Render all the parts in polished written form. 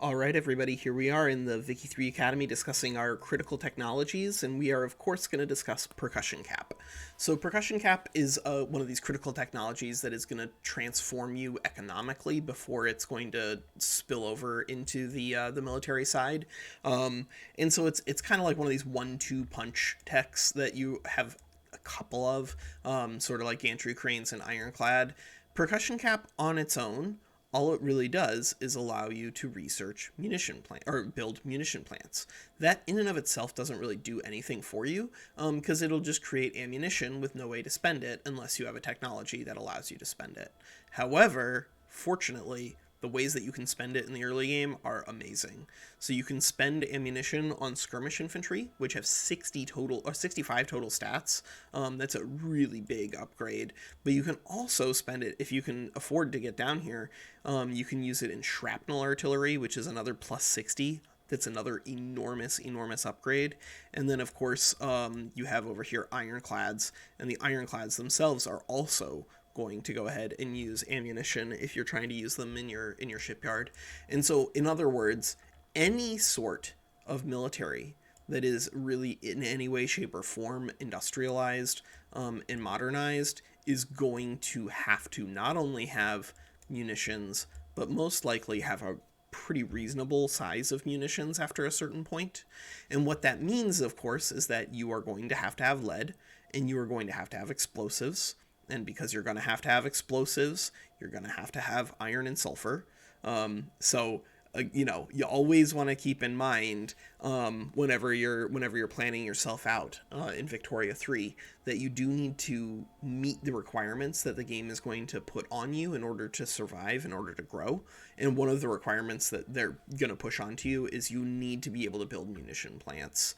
All right, everybody, here we are in the Vicky 3 Academy discussing our critical technologies, and we are, of course, going to discuss Percussion Cap. So, Percussion Cap is one of these critical technologies that is going to transform you economically before it's going to spill over into the military side. And so it's kind of like one of these 1-2 punch techs that you have a couple of, sort of like gantry cranes and ironclad. Percussion Cap on its own, all it really does is allow you to research munition plant or build munition plants. That in and of itself doesn't really do anything for you, because it'll just create ammunition with no way to spend it unless you have a technology that allows you to spend it. However, fortunately, the ways that you can spend it in the early game are amazing. So you can spend ammunition on skirmish infantry, which have 60 total or 65 total stats. That's a really big upgrade. But you can also spend it if you can afford to get down here. You can use it in shrapnel artillery, which is another plus 60. That's another enormous upgrade. And then, of course, you have over here ironclads, and the ironclads themselves are also going to go ahead and use ammunition if you're trying to use them in your shipyard. And so, in other words, any sort of military that is really in any way, shape, or form industrialized and modernized is going to have to not only have munitions, but most likely have a pretty reasonable size of munitions after a certain point. And what that means, of course, is that you are going to have lead, and you are going to have explosives. And because you're going to have explosives, you're going to have iron and sulfur. You always want to keep in mind whenever you're planning yourself out in Victoria 3 that you do need to meet the requirements that the game is going to put on you in order to survive, in order to grow. And one of the requirements that they're going to push onto you is you need to be able to build munition plants.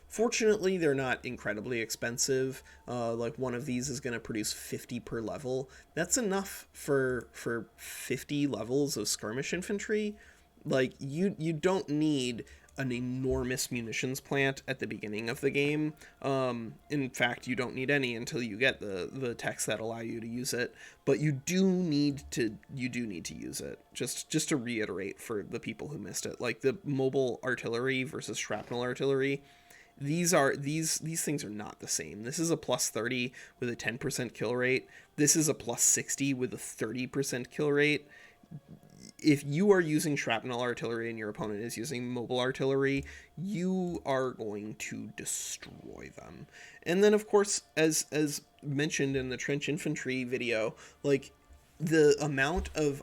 Fortunately, they're not incredibly expensive. Like one of these is going to produce 50 per level. That's enough for 50 levels of skirmish infantry. Like you don't need an enormous munitions plant at the beginning of the game. In fact, you don't need any until you get the techs that allow you to use it. But you do need to use it. Just to reiterate for the people who missed it, like the mobile artillery versus shrapnel artillery. These things are not the same. This is a plus 30 with a 10% kill rate. This is a plus 60 with a 30% kill rate. If you are using shrapnel artillery and your opponent is using mobile artillery, you are going to destroy them. And then, of course, as mentioned in the trench infantry video, like the amount of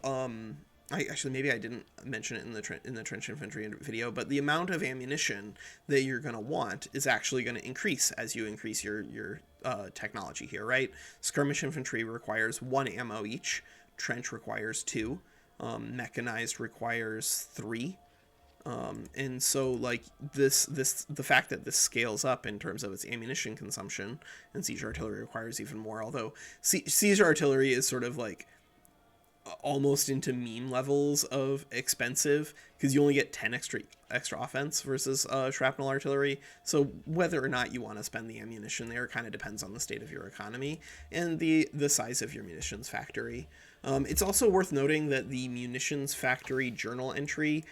maybe I didn't mention it in the trench infantry video, but the amount of ammunition that you're going to want is actually going to increase as you increase your technology here, right? Skirmish infantry requires 1 ammo each. Trench requires 2. Mechanized requires 3. And so, like, the fact that this scales up in terms of its ammunition consumption, and siege artillery requires even more, although siege artillery is sort of like almost into meme levels of expensive because you only get 10 extra offense versus shrapnel artillery. So whether or not you want to spend the ammunition there kind of depends on the state of your economy and the size of your munitions factory. It's also worth noting that the munitions factory journal entry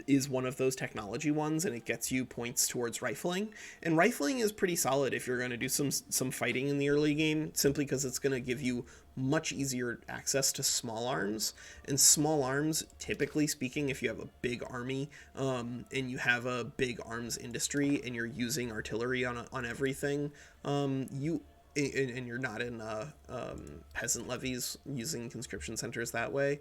is one of those technology ones, and it gets you points towards rifling. And rifling is pretty solid if you're going to do some fighting in the early game, simply because it's going to give you much easier access to small arms. And small arms, typically speaking, if you have a big army and you have a big arms industry and you're using artillery on everything, and you're not in peasant levies using conscription centers that way,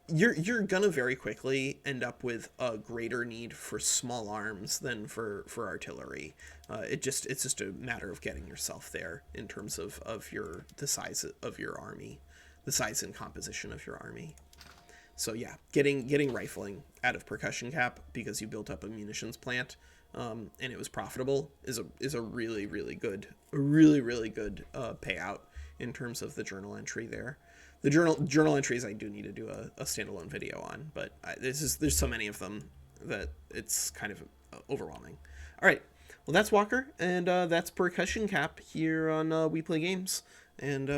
you're gonna very quickly end up with a greater need for small arms than for artillery. It's just a matter of getting yourself there in terms of the size of your army, the size and composition of your army. So yeah, getting rifling out of Percussion Cap because you built up a munitions plant and it was profitable is a really good payout in terms of the journal entry there. The journal entries I do need to do a standalone video on, but there's so many of them that it's kind of overwhelming. All right, well that's Walker, and that's Percussion Cap here on We Play Games, and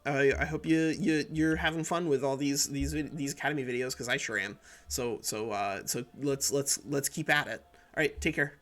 I hope you're having fun with all these Academy videos, because I sure am. So let's keep at it. All right, take care.